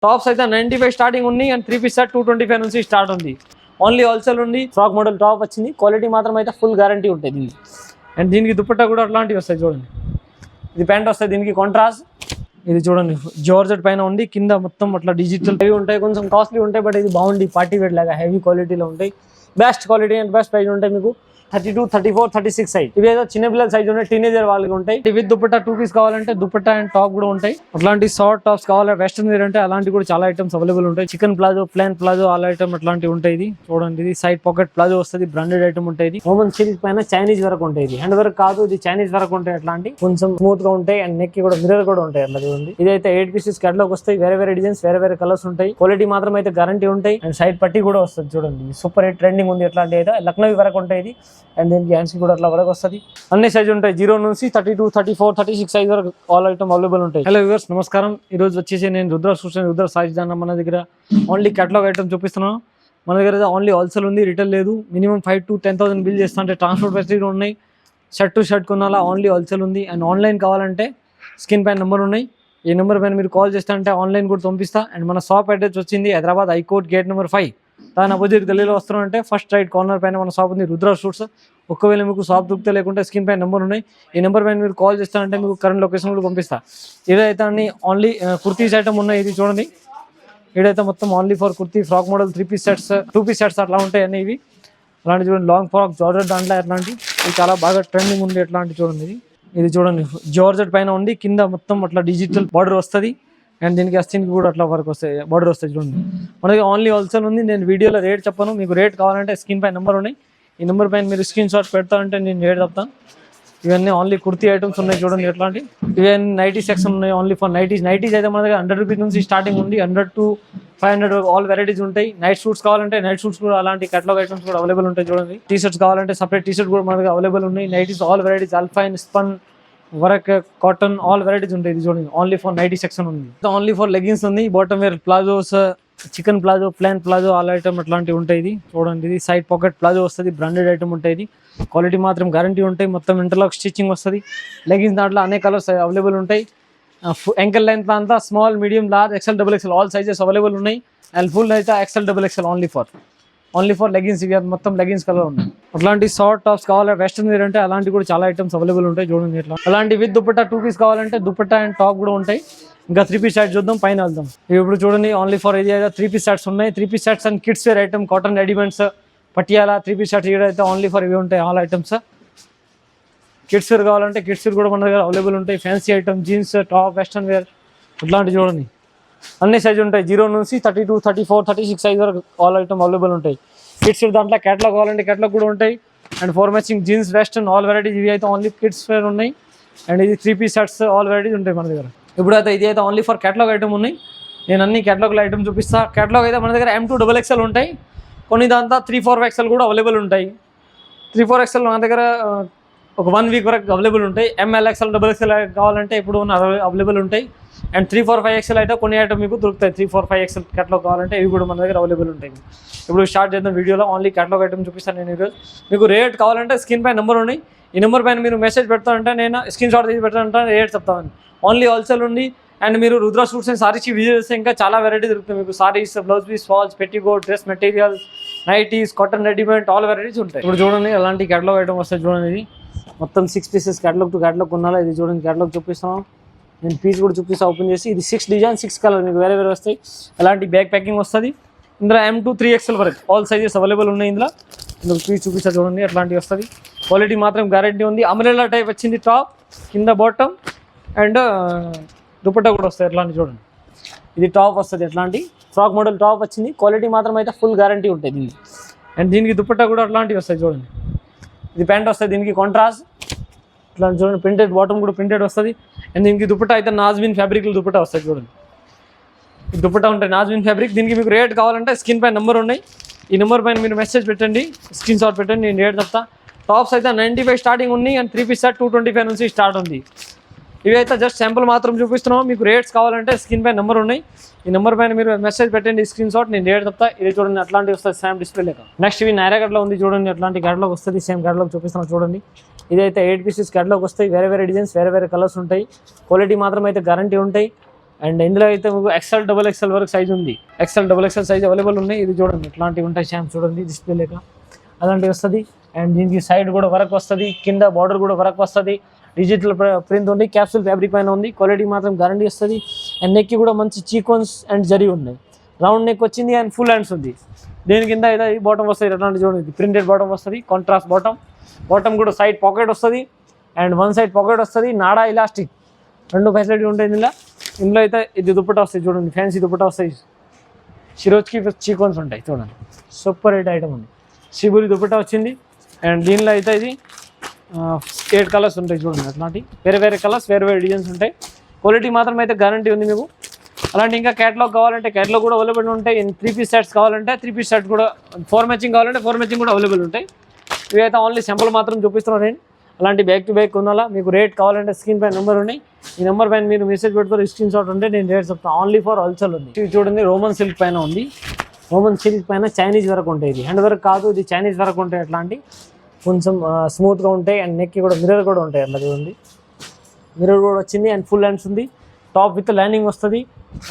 Tops అయితే 95 starting ఉంది and 3 piece set 225 నుంచి స్టార్ట్ ఉంది. ఓన్లీ హోల్సేల్ ఉంది. ఫ్రాక్ మోడల్ టాప్ వచ్చింది. క్వాలిటీ మాత్రం అయితే ఫుల్ గ్యారంటీ ఉంటుంది దీనికి. అండ్ దీనికి దుపట్టా కూడా అట్లాంటివి వస్తాయి చూడండి. ఇది ప్యాంట్ వస్తుంది దీనికి కాంట్రాస్ట్. ఇది చూడండి జార్జెట్ పైన ఉంది, కింద మొత్తం అట్లా డిజిటల్ హెవీ ఉంటాయి, కొంచెం కాస్ట్లీ ఉంటాయి. బట్ ఇది బాగుంది, పార్టీ వేర్ లాగా హెవీ క్వాలిటీలో ఉంటాయి. Best quality and best price ఉంటాయి మీకు. 32, 34, 36 సైజ్. ఇవి ఏదో చిన్న పిల్లల సైజ్ ఉంటాయి, టీనేజర్ వాళ్ళకి ఉంటాయి. విత్ దుపట్టా 2 పీస్ కావాలంటే దుపట్టా అండ్ టాప్ కూడా ఉంటాయి. అట్లాంటి షార్ట్ టాప్స్ కావాలి వెస్టర్న్ వేర్ అంటే అలాంటి కూడా చాలా ఐటమ్స్ అవైలబుల్ ఉంటాయి. Chicken palazzo, plain palazzo all item అట్లాంటివి ఉంటాయి. ఇది చూడండి, ఇది సైడ్ పాకెట్ ప్లాజో వస్తుంది, బ్రాండెడ్ ఐటమ్ ఉంటాయి. రోమన్ సిరీస్ పైన చైనీస్ వరకు ఉంటాయి. ఇది హ్యాండ్ వర్క్ కాదు, ఇది చైనీస్ వరకు ఉంటాయి. అట్లాంటి కొంచెం స్మూత్ గా ఉంటాయి అండ్ నెక్ కూడా మిర్రర్ కూడా ఉంటాయి. అట్లా చూడండి, ఇదైతే 8 పీసెస్ కేటలాగ్ వస్తాయి. వేరే వేరే డిజైన్స్, వేరే వేరే కలర్స్ ఉంటాయి. క్వాలిటీ మాత్రం అయితే గ్యారంటీ ఉంటాయి. అండ్ సైడ్ పట్టి కూడా వస్తుంది చూడండి, సూపర్ హిట్ ట్రెండింగ్ ఉంది. ఎట్లాంటి అయితే లక్నో వరకు ఉంటాయి ఇది. అండ్ దీనికి హ్యాండ్స్ కూడా అట్లా వరకు వస్తుంది. అన్ని సైజ్ ఉంటాయి, 0 నుంచి 32, 34, 36 సైజ్ వరకు ఆల్ ఐటమ్ అవైలబుల్ ఉంటాయి. హలో వ్యూవర్స్, నమస్కారం. ఈ రోజు వచ్చేసి నేను రుద్ర సూచన రుద్ర సాయిజ్ దాన్న మన దగ్గర ఓన్లీ కేటలాగ్ ఐటమ్ చూపిస్తున్నాను. మన దగ్గర ఓన్లీ హోల్సేల్ ఉంది, రిటైల్ లేదు. మినిమం 5 to 10,000 బిల్ చేస్తా అంటే ట్రాన్స్పోర్ట్ ఫెసిలిటీ ఉన్నాయి. షర్ట్ టు షర్ట్ కొనాలా ఓన్లీ హోల్సేల్ ఉంది. అండ్ ఆన్లైన్ కావాలంటే స్క్రీన్ పైన నెంబర్ ఉన్నాయి. ఈ నెంబర్ పైన మీరు కాల్ చేస్తా అంటే ఆన్లైన్ కూడా పంపిస్తా. అండ్ మన షాప్ అడ్రస్ వచ్చింది హైదరాబాద్ హైకోర్ట్ గేట్ నెంబర్ 5. దాని అపోజిట్ గల్లీలో వస్తున్నారంటే ఫస్ట్ రైట్ కార్నర్ పైన మన షాప్ ఉంది, రుద్ర సూట్స్. ఒకవేళ మీకు షాప్ దొరికితే లేకుంటే స్క్రీన్ పైన నెంబర్ ఉన్నాయి. ఈ నెంబర్ పైన మీరు కాల్ చేస్తారంటే మీకు కరెంట్ లొకేషన్ కూడా పంపిస్తా. ఇదైతే అన్ని ఓన్లీ కుర్తీస్ ఐటమ్ ఉన్నాయి. ఇది చూడండి, ఇదైతే మొత్తం only for kurti, frock model, 3 piece sets, 2 piece sets అట్లా ఉంటాయి అన్ని. ఇవి అలాంటి చూడండి, లాంగ్ ఫ్రాక్ జార్జెట్ దాంట్లో అట్లాంటి ఇది చాలా బాగా ట్రెండింగ్ ఉంది. ఎట్లాంటి చూడండి, ఇది చూడండి జార్జెట్ పైన ఉంది, కింద మొత్తం అట్లా డిజిటల్ బార్డర్ వస్తుంది. అండ్ దీనికి అస్తిన్కి కూడా అట్లా వర్క్ వస్తాయి, బార్డర్ వస్తాయి చూడండి. మనకి ఓన్లీ హోల్సేల్ ఉంది. నేను వీడియోలో రేట్ చెప్పను, మీకు రేట్ కావాలంటే స్క్రీన్ పైన నెంబర్ ఉన్నాయి. ఈ నెంబర్ పైన మీరు స్క్రీన్ షాట్ పెడతారంటే నేను రేట్ చెప్తాను. ఇవన్నీ ఓన్లీ కుర్తీ ఐటమ్స్ ఉన్నాయి చూడండి. ఎట్లాంటి ఇవన్నీ నైటీ సెక్షన్ ఉన్నాయి, ఓన్లీ ఫర్ నైటీస్. నైటీస్ అయితే మన దగ్గర 100 రూపీస్ నుంచి స్టార్టింగ్ ఉంది, 100 to 500 ఆల్ వెరైటీస్ ఉంటాయి. నైట్ షూట్స్ కావాలంటే నైట్ షూట్స్ కూడా అలాంటి కేటలాగ్ ఐటమ్స్ కూడా అవైలబుల్ ఉంటాయి చూడండి. టీ షర్ట్స్ కావాలంటే సపరేట్ టీ షర్ట్ కూడా మన దగ్గర అవైలబుల్ ఉన్నాయి. Nighties all varieties, alpine, spun, work, cotton all varieties ఉంటాయి. ఇది చూడండి, ఓన్లీ ఫర్ నైటీ సెక్షన్ ఉంది. ఓన్లీ ఫర్ లెగిన్స్ ఉంది, bottom wear palazzos, chikan palazzo, plain palazzo all item అట్లాంటివి ఉంటాయి. ఇది చూడండి, ఇది సైడ్ పాకెట్ ప్లాజో వస్తుంది, బ్రాండెడ్ ఐటమ్ ఉంటాయి. ఇది క్వాలిటీ మాత్రం గ్యారంటీ ఉంటాయి. మొత్తం ఇంటర్లాక్ స్టిచ్చింగ్ వస్తుంది. లెగిన్స్ దాంట్లో అనేక కలర్స్ అవైలబుల్ ఉంటాయి. యాంకిల్ లెంత్ అంతా small, medium, large, XL, XXL all sizes available ఉన్నాయి. అండ్ ఫుల్ అయితే XL, XXL only for leggings. ఇవి మొత్తం లెగిన్స్ కలర్ ఉన్నాయి. అట్లాంటి షార్ట్ టాప్స్ కావాలి వెస్టర్న్ వేర్ అంటే అలాంటి కూడా చాలా ఐటమ్స్ అవైలబుల్ ఉంటాయి చూడండి. ఇట్లా అలాంటి విత్ దుపట్టా 2 పీస్ కావాలంటే దుపట్టా అండ్ టాప్ కూడా ఉంటాయి. ఇంకా 3 పీస్ సెట్ చూద్దాం, పైన వెళ్దాం. ఇప్పుడు చూడండి, ఓన్లీ ఫర్ ఇది 3 పీస్ సెట్స్ ఉన్నాయి. 3 piece sets and kids wear item, cotton readymades, Patiala 3 piece sets అయితే ఓన్లీ ఫర్ ఇవి ఉంటాయి ఆల్ ఐటమ్స్. కిడ్స్ వేర్ కావాలంటే కిడ్స్ వేర్ కూడా మన దగ్గర అవైలబుల్ ఉంటాయి. Fancy item, jeans, top, western wear అట్లాంటి చూడండి. అన్ని సైజ్ ఉంటాయి, 0 నుంచి 32, 34, 36 సైజ్ వరకు ఆల్ ఐటమ్ అవైలబుల్ ఉంటాయి. కిడ్స్ వేర్ దాంట్లో కేటలాగ్ కావాలంటే కేటలాగ్ కూడా ఉంటాయి. And 4 matching jeans, western all varieties. ఇవి అయితే ఓన్లీ కిడ్స్ వేర్ ఉన్నాయి. అండ్ ఇది 3 పీస్ సెట్స్ ఆల్ వెరైటీస్ ఉంటాయి మన దగ్గర. ఇప్పుడైతే ఇది అయితే ఓన్లీ ఫర్ కేటలాగ్ ఐటమ్ ఉన్నాయి. నేను అన్ని కేటలాగ్ ఐటమ్ చూపిస్తాను. కేటలాగ్ అయితే మన దగ్గర M2 XXL ఉంటాయి. కొన్ని దాంట్లో 3-4 XL కూడా అవైలబుల్ ఉంటాయి. 3-4 XL మన దగ్గర ఒక 1 వీక్ వరకు అవైలబుల్ ఉంటాయి. ML, XL, XXL కావాలంటే ఇప్పుడు అవైలబుల్ ఉంటాయి. అండ్ 3-4-5 XL అయితే కొన్ని ఐటమ్ మీకు దొరుకుతాయి. 3-4-5 XL కేటలాగ్ కావాలంటే ఇవి కూడా మన దగ్గర అవైలబుల్ ఉంటాయి. ఇప్పుడు స్టార్ట్ చేద్దాం వీడియోలో. ఓన్లీ కేటలాగ్ ఐటమ్ చూపిస్తాను నేను ఈరోజు. మీకు రేట్ కావాలంటే స్క్రీన్ పైన నెంబర్ ఉన్నాయి. ఈ నెంబర్ పైన మీరు మెసేజ్ పెడతానంటే నేను స్క్రీన్ షాట్ తీసి పెట్టానంటే రేట్ చెప్తాను. ఓన్లీ హోల్సేల్ ఉంది. అండ్ మీరు Rudra suits and sarees visit చేస్తే ఇంకా చాలా వెరైటీ దొరుకుతాయి మీకు. Sarees, blouse piece, falls, petticoat, dress materials, nighties, cotton readymade all varieties ఉంటాయి. ఇప్పుడు చూడండి, అలాంటి కేటలాగ్ ఐటమ్ వస్తాయి చూడండి. ఇది మొత్తం 6 పీసెస్ కేటలాగ్ టు కేటలాగ్ కొనాలా. ఇది చూడండి, కేటలాగ్ చూపిస్తాం. నేను పీస్ కూడా చూపిస్తాను ఓపెన్ చేసి. ఇది 6 డిజైన్, 6 కలర్ మీకు వేరే వేరే వస్తాయి. అలాంటి బ్యాగ్ ప్యాకింగ్ వస్తుంది. ఇందులో M2 3XL వరకు ఆల్ సైజెస్ అవైలబుల్ ఉన్నాయి. ఇందులో పీస్ చూపిస్తా చూడండి, అట్లాంటివి వస్తుంది. క్వాలిటీ మాత్రం గ్యారెంటీ ఉంది. అంబ్రెల్లా టైప్ వచ్చింది, టాప్, కింద బాటమ్ అండ్ దుపట్టా కూడా వస్తుంది. ఎట్లాంటి చూడండి, ఇది టాప్ వస్తుంది. ఎట్లాంటి ఫ్రాక్ మోడల్ టాప్ వచ్చింది. క్వాలిటీ మాత్రం అయితే ఫుల్ గ్యారంటీ ఉంటుంది దీనికి. అండ్ దీనికి దుపట్టా కూడా అట్లాంటివి వస్తాయి చూడండి. ఇది ప్యాంట్ వస్తుంది, దీనికి కాంట్రాస్ట్ ఇట్లా చూడండి. ప్రింటెడ్ బాటమ్ కూడా ప్రింటెడ్ వస్తుంది. అండ్ దీనికి దుపట్టా అయితే నాజ్మిన్ ఫ్యాబ్రిక్లో దుపట్టా వస్తుంది చూడండి. ఈ దుపట్టా ఉంటాయి నాజ్మిన్ ఫ్యాబ్రిక్. దీనికి మీకు రేట్ కావాలంటే స్క్రీన్ పైన నెంబర్ ఉన్నాయి. ఈ నెంబర్ పైన మీరు మెసేజ్ పెట్టండి, స్క్రీన్ షాట్ పెట్టండి, నేను రేట్ చెప్తా. టాప్స్ అయితే 95 స్టార్టింగ్ ఉన్నాయి. అండ్ 3 పీస్ సెట్ 225 నుంచి స్టార్ట్ ఉంది. ఇవి అయితే జస్ట్ శాంపుల్ మాత్రం చూపిస్తున్నాం. మీకు రేట్స్ కావాలంటే స్క్రీన్ పైన నెంబర్ ఉన్నాయి. ఈ నెంబర్ పైన మీరు మెసేజ్ పెట్టండి, స్క్రీన్ షాట్, నేను రేట్ చెప్తా. ఇది చూడండి, అట్లాంటివి వస్తుంది సేమ్ డిస్ప్లే లేక. నెక్స్ట్ ఇవి నైరాగడ్లో ఉంది చూడండి. అట్లాంటి కేటలాగ్ వస్తుంది, సేమ్ కేటలాగ్ చూపిస్తున్నాం చూడండి. ఇదైతే 8 పీసెస్ కేటలాగ్ వస్తాయి. వేరే వేరే డిజైన్స్, వేరే వేరే కలర్స్ ఉంటాయి. క్వాలిటీ మాత్రం అయితే గ్యారంటీ ఉంటాయి. అండ్ ఇందులో అయితే మీకు XL XXL వరకు సైజ్ ఉంది. XL XXL సైజ్ అవైలబుల్ ఉన్నాయి. ఇది చూడండి ఇట్లాంటివి ఉంటాయి షాంప్స్ చూడండి డిస్ప్లే లేక అలాంటివి వస్తుంది. అండ్ దీనికి సైడ్ కూడా వర్క్ వస్తుంది, కింద బార్డర్ కూడా వర్క్ వస్తుంది. డిజిటల్ ప్రింట్ ఉంది, క్యాప్సూల్ ఫ్యాబ్రిక్ పైన ఉంది. క్వాలిటీ మాత్రం గ్యారంటీ వస్తుంది. అండ్ నెక్కి కూడా మంచి చీకోన్స్ అండ్ జరీ ఉన్నాయి. రౌండ్ నెక్ వచ్చింది అండ్ ఫుల్ హ్యాండ్స్ ఉంది. దీని కింద అయితే బాటమ్ వస్తుంది అట్లాంటి చూడండి ప్రింటెడ్ బాటమ్ వస్తుంది, కాంట్రాస్ట్ బాటమ్ కూడా సైడ్ పాకెట్ వస్తుంది అండ్ వన్ సైడ్ పాకెట్ వస్తుంది. నాడా ఇలాస్టిక్ రెండు ఫెసిలిటీ ఉంటాయి ఇందులో అయితే ఇది దుపట్టా వస్తాయి చూడండి, ఫ్యాన్సీ దుపట్టా వస్తాయి. షిరోజ్కి చీకోన్స్ ఉంటాయి చూడండి, సూపర్ హిట్ ఐటమ్ ఉంది. షిబురి దుపట్టా వచ్చింది. అండ్ దీనిలో అయితే ఇది 8 కలర్స్ ఉంటాయి చూడండి. అట్లాంటి వేరే కలర్స్ వేరే డిజైన్స్ ఉంటాయి. క్వాలిటీ మాత్రం అయితే గ్యారంటీ ఉంది మీకు. అలాంటి ఇంకా క్యాటలాగ్ కావాలంటే క్యాటలాగ్ కూడా అవైలబుల్ ఉంటాయి. 3 పీస్ సెట్స్ కావాలంటే 3 పీస్ సెట్ కూడా, 4 మ్యాచింగ్ కావాలంటే 4 మ్యాచింగ్ కూడా అవైలబుల్ ఉంటాయి. ఇవి అయితే ఓన్లీ సింపుల్ మాత్రం చూపిస్తున్నాను నేను. అలాంటి బ్యాక్ టు బ్యాక్ కొనాలా, మీకు రేట్ కావాలంటే స్క్రీన్ పైన నెంబర్ ఉన్నాయి. ఈ నెంబర్ పైన మీరు మెసేజ్ పెడతారు, స్క్రీన్ షాట్ ఉంటే నేను రేట్ చెప్తాను. ఓన్లీ ఫర్ హోల్సేల్ ఉంది. ఇది చూడండి రోమన్ సిల్క్ పైన ఉంది. రోమన్ సిల్క్ పైన చైనీస్ వర్క్ ఉంటాయి. ఇది హ్యాండ్ వర్క్ కాదు, ఇది చైనీస్ వర్క్ ఉంటాయి. అట్లాంటి కొంచెం స్మూత్గా ఉంటాయి. అండ్ నెక్కి కూడా మిర్రర్ కూడా ఉంటాయి. అట్లా చూడండి మిర్రర్ కూడా వచ్చింది. అండ్ ఫుల్ హ్యాండ్స్ ఉంది. టాప్ విత్ లైనింగ్ వస్తుంది.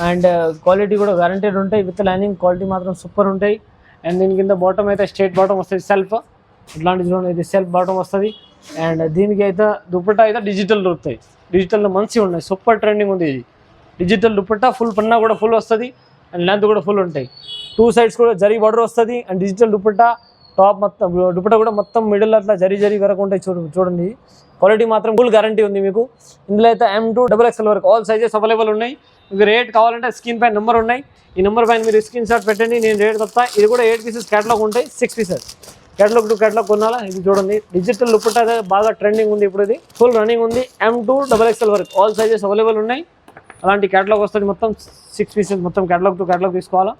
అండ్ క్వాలిటీ కూడా గ్యారంటీడ్ ఉంటాయి. విత్ లైనింగ్ క్వాలిటీ మాత్రం సూపర్ ఉంటాయి. అండ్ దీని కింద బాటమ్ అయితే స్ట్రేట్ బాటమ్ వస్తుంది, సెల్ఫ్ ఇట్లాంటి చూడండి. ఇది సెల్ఫ్ బాటమ్ వస్తుంది. అండ్ దీనికి అయితే దుపట్టా అయితే డిజిటల్ దొరుకుతాయి. డిజిటల్లో మంచిగా ఉన్నాయి, సూపర్ ట్రెండింగ్ ఉంది ఇది డిజిటల్ దుపట్టా. ఫుల్ పన్నా కూడా ఫుల్ వస్తుంది అండ్ లెంత్ కూడా ఫుల్ ఉంటాయి. 2 సైడ్స్ కూడా జరీ బార్డర్ వస్తుంది. అండ్ డిజిటల్ దుపట్టా టాప్ మొత్తం దుపట్టా కూడా మొత్తం మిడిల్ అట్లా జరీ వరకు ఉంటాయి చూడండి. క్వాలిటీ మాత్రం ఫుల్ గ్యారంటీ ఉంది మీకు. ఇందులో అయితే M2 XXL వరకు ఆల్ సైజెస్ అవైలబుల్ ఉన్నాయి. మీకు రేట్ కావాలంటే స్క్రీన్ పైన నెంబర్ ఉన్నాయి. ఈ నెంబర్ పైన మీరు స్క్రీన్ షాట్ పెట్టండి, నేను రేట్ చెప్తా. ఇది కూడా 8 పీసెస్ క్యాటలాగ్ ఉంటాయి, 6 పీసెస్ క్యాటలాగ్ టు క్యాటలాగ్ కొనాలా. ఇది చూడండి డిజిటల్ దుపట్టా బాగా ట్రెండింగ్ ఉంది ఇప్పుడు. ఇది ఫుల్ రన్నింగ్ ఉంది. M2 XXL వరకు ఆల్ సైజెస్ అవైలబుల్ ఉన్నాయి. అలాంటి క్యాటలాగ్ వస్తుంది మొత్తం 6 పీసెస్ మొత్తం క్యాటలాగ్ టు క్యాటలాగ్ తీసుకోవాలా.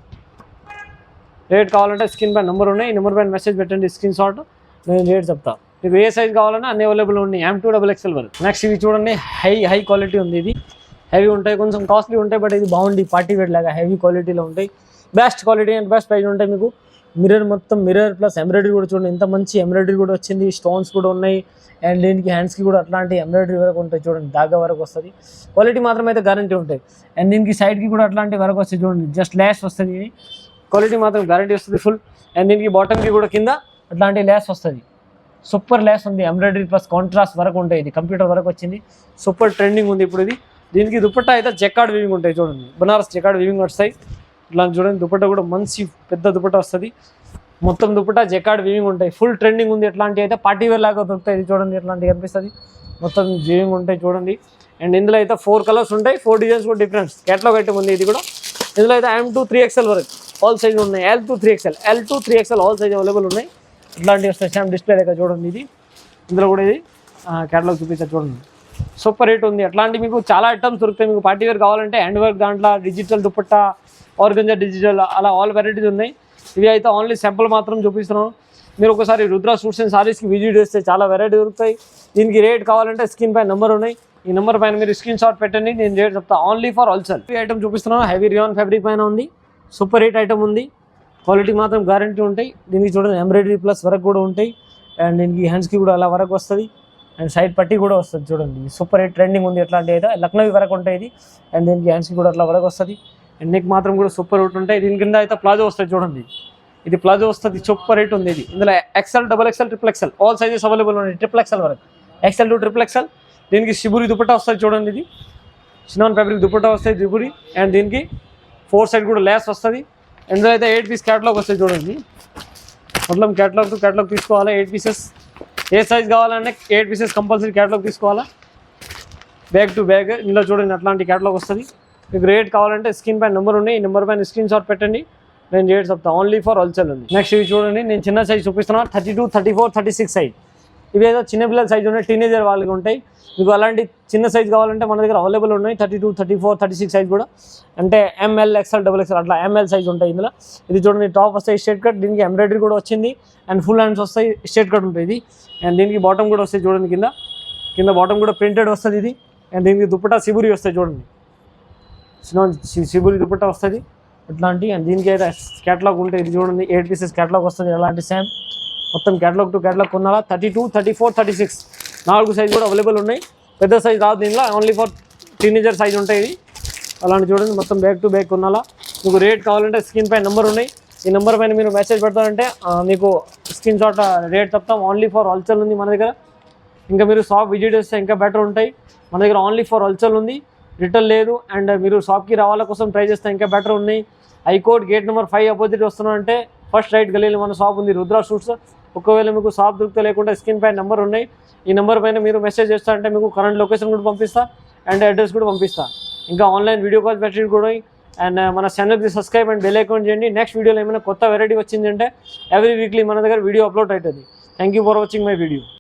రేట్ కావాలంటే స్క్రీన్ పైన నెంబర్ ఉన్నాయి. ఈ నెంబర్ పైన మెసేజ్ పెట్టండి, స్క్రీన్ షాట్, నేను రేట్ చెప్తా. మీకు ఏ సైజ్ కావాలన్నా అన్ని అవైలబుల్ ఉన్నాయి. M2 XXL వరకు. నెక్స్ట్ ఇవి చూడండి హై క్వాలిటీ ఉంది. ఇది హెవీ ఉంటాయి, కొంచెం కాస్ట్లీ ఉంటాయి. బట్ ఇది బాగుంది, పార్టీ వేర్ లాగా హెవీ క్వాలిటీలో ఉంటాయి. Best quality and best price ఉంటాయి మీకు. మిర్రర్ మొత్తం మిర్రర్ ప్లస్ ఎంబ్రాయిడరీ కూడా చూడండి, ఇంత మంచి ఎంబ్రాయిడరీ కూడా వచ్చింది. స్టోన్స్ కూడా ఉన్నాయి. అండ్ దీనికి హ్యాండ్స్కి కూడా అట్లాంటి ఎంబ్రాయిడరీ వరకు ఉంటాయి చూడండి, దాగా వరకు వస్తుంది. క్వాలిటీ మాత్రం అయితే గ్యారంటీ ఉంటాయి. అండ్ దీనికి సైడ్కి కూడా అట్లాంటి వరకు వస్తాయి చూడండి, జస్ట్ ల్యాష్ వస్తుంది. ఇది క్వాలిటీ మాత్రం గ్యారంటీ వస్తుంది ఫుల్. అండ్ దీనికి బాటమ్కి కూడా కింద అట్లాంటి ల్యాష్ వస్తుంది, సూపర్ ల్యాష్ ఉంది. ఎంబ్రాయిడరీ ప్లస్ కాంట్రాస్ట్ వరకు ఉంటాయి. ఇది కంప్యూటర్ వరకు వచ్చింది, సూపర్ ట్రెండింగ్ ఉంది ఇప్పుడు ఇది. దీనికి దుపట్టా అయితే జకార్డ్ వీవింగ్ ఉంటాయి చూడండి, బనారస్ జకార్డ్ వీవింగ్ వస్తాయి. ఇట్లా చూడండి దుపట్టా కూడా మంచి పెద్ద దుపట్టా వస్తుంది. మొత్తం దుపట్టా జకార్డ్ వీవింగ్ ఉంటాయి, ఫుల్ ట్రెండింగ్ ఉంది. ఎట్లాంటి అయితే పార్టీ వేర్ లాగా దొరుకుతాయి. ఇది చూడండి ఎట్లాంటి కనిపిస్తుంది, మొత్తం వీవింగ్ ఉంటాయి చూడండి. అండ్ ఇందులో అయితే 4 కలర్స్ ఉంటాయి, 4 డిజైన్స్ కూడా డిఫరెన్స్. క్యాటలాగ్ ఐటమ్ ఉంది ఇది కూడా. ఇందులో అయితే M2 3XL వరకు ఆల్ సైజ్ ఉన్నాయి. L2 3XL all size available ఉన్నాయి. ఇట్లాంటివి వస్తాయి సేమ్ డిస్ప్లే దగ్గర చూడండి. ఇది ఇందులో కూడా ఇది క్యాటలాగ్ చూపిస్తారు చూడండి, సూపర్ రేట్ ఉంది. అట్లాంటి మీకు చాలా ఐటమ్స్ దొరుకుతాయి. మీకు పార్టీ వేర్ కావాలంటే హ్యాండ్ వర్క్ దాంట్లో డిజిటల్ దుపట్టా, ఆర్గంజా డిజిటల్, అలా ఆల్ వెరైటీస్ ఉన్నాయి. ఇవి అయితే ఓన్లీ సింపుల్ మాత్రం చూపిస్తున్నాను. మీరు ఒకసారి రుద్ర సూట్స్ అండ్ సారీస్కి విజిట్ చేస్తే చాలా వెరైటీ దొరుకుతాయి. దీనికి రేట్ కావాలంటే స్క్రీన్ పైన నెంబర్ ఉన్నాయి. ఈ నెంబర్ పైన మీరు స్క్రీన్ షాట్ పెట్టండి, నేను రేట్ చెప్తాను. Only for wholesale. ఈ ఐటమ్ చూపిస్తున్నాను, హెవీ రియాన్ ఫ్యాబ్రిక్ పైన ఉంది, సూపర్ రేట్ ఐటమ్ ఉంది. క్వాలిటీ మాత్రం గ్యారంటీ ఉంటాయి. దీనికి చూడండి ఎంబ్రాయిడరీ ప్లస్ వర్క్ కూడా ఉంటాయి. అండ్ దీనికి హ్యాండ్స్కి కూడా అలా వర్క్ వస్తుంది. అండ్ సైడ్ పట్టి కూడా వస్తుంది చూడండి, సూపర్ రేట్ ట్రెండింగ్ ఉంది. ఎట్లాంటి అయితే లక్నోవి వరకు ఉంటాయి ఇది. అండ్ దీనికి హ్యాండ్స్కి కూడా అట్లా వరకు వస్తుంది. అండ్ నెక్ మాత్రం కూడా సూపర్ రేట్ ఉంటాయి. దీని కింద అయితే ప్లాజో వస్తుంది చూడండి, ఇది ప్లాజో వస్తుంది, సూపర్ రేట్ ఉంది ఇది. ఇందులో XL XXL XXL all sizes available ఉన్నాయి. XXL వరకు XL to XXL. దీనికి షిబురి దుపట్టా వస్తుంది చూడండి, ఇది చినాన్ ఫ్యాబ్రిక్ దుపట్టా వస్తుంది షిబురి. అండ్ దీనికి 4 సైడ్ కూడా ల్యాస్ వస్తుంది. ఇందులో అయితే 8 పీస్ క్యాటలాగ్ వస్తుంది చూడండి, మొత్తం క్యాటలాగ్ టు క్యాటలాగ్ తీసుకోవాలా. 8 పీసెస్ ఏ సైజ్ కావాలంటే 8 పీసెస్ కంపల్సరీ క్యాటలాగ్ తీసుకోవాలా, బ్యాగ్ టు బ్యాగ్. ఇందులో చూడండి అట్లాంటి క్యాటలాగ్ వస్తుంది. మీకు రేట్ కావాలంటే స్క్రీన్ పైన నెంబర్ ఉన్నాయి. ఈ నెంబర్ పైన స్క్రీన్ షాట్ పెట్టండి, నేను రేట్ చెప్తాను. ఓన్లీ ఫర్ హోల్సేల్ ఉంది. నెక్స్ట్ ఇవి చూడండి, నేను చిన్న సైజ్ చూపిస్తున్నాను, 32, 34, 36 సైజ్. ఇవి ఏదో చిన్నపిల్లల సైజ్ ఉన్నాయి, టీనేజర్ వాళ్ళకి ఉంటాయి. మీకు అలాంటి చిన్న సైజ్ కావాలంటే మన దగ్గర అవైలబుల్ ఉన్నాయి. 32, 34, 36 సైజ్ కూడా, అంటే ML XL XXL అట్లా ML సైజ్ ఉంటాయి ఇందులో. ఇది చూడండి టాప్ వస్తాయి స్ట్రేట్ కట్, దీనికి ఎంబ్రాయిడరీ కూడా వచ్చింది. అండ్ ఫుల్ హ్యాండ్స్ వస్తాయి, స్ట్రేట్ కట్ ఉంటుంది ఇది. అండ్ దీనికి బాటమ్ కూడా వస్తాయి చూడండి, కింద బాటమ్ కూడా ప్రింటెడ్ వస్తుంది ఇది. అండ్ దీనికి దుపట్టా సిబురి వస్తాయి చూడండి, సిబురి దుపట్టా వస్తుంది ఇట్లాంటి. అండ్ దీనికి అయితే క్యాటలాగ్ ఉంటాయి. ఇది చూడండి 8 పీసెస్ క్యాటలాగ్ వస్తుంది. అలాంటి సేమ్ మొత్తం క్యాటలాగ్ టు క్యాటలాగ్ కొనాలా. 32, 34, 36 4 సైజ్ కూడా అవైలబుల్ ఉన్నాయి. పెద్ద సైజ్ రాదు దీనిలో, ఓన్లీ ఫర్ టీనేజర్ సైజ్ ఉంటాయి. ఇది అలాంటి చూడండి మొత్తం బ్యాక్ టు బ్యాక్ కొనాలా. మీకు రేట్ కావాలంటే స్క్రీన్ పైన నెంబర్ ఉన్నాయి, ఈ నెంబర్ పైన మీరు మెసేజ్ పెడతారంటే మీకు స్క్రీన్ షాట్ రేట్ చెప్తాం. ఓన్లీ ఫర్ హోల్సేల్ ఉంది మన దగ్గర. ఇంకా మీరు షాప్ విజిట్ చేస్తే ఇంకా బెటర్ ఉంటాయి. మన దగ్గర ఓన్లీ ఫర్ హోల్సేల్ ఉంది, రిటైల్ లేదు. అండ్ మీరు షాప్కి రావాల కోసం ట్రై చేస్తే ఇంకా బెటర్ ఉన్నాయి. హైకోర్ట్ గేట్ నెంబర్ 5 అపోజిట్ వస్తున్నారంటే ఫస్ట్ రైట్ గలీలో మన షాప్ ఉంది, రుద్ర షూట్స్. ఒకవేళ మీకు షాప్ దొరికితే లేకుంటే స్క్రీన్ పైన నెంబర్ ఉన్నాయి, ఈ నెంబర్ పైన మీరు మెసేజ్ చేస్తారంటే మీకు కరెంట్ లొకేషన్ కూడా పంపిస్తా అండ్ అడ్రస్ కూడా పంపిస్తా. ఇంకా ఆన్లైన్ వీడియో కాల్ ఫెసిలిటీ కూడా. అండ్ మన ఛానల్కి సబ్స్క్రైబ్ అండ్ బెల్ ఐకాన్ చేయండి. నెక్స్ట్ వీడియోలో ఏమైనా కొత్త వెరైటీ వచ్చిందంటే ఎవ్రీ వీక్లీ మన దగ్గర వీడియో అప్లోడ్ అవుతుంది. Thank you for watching my video.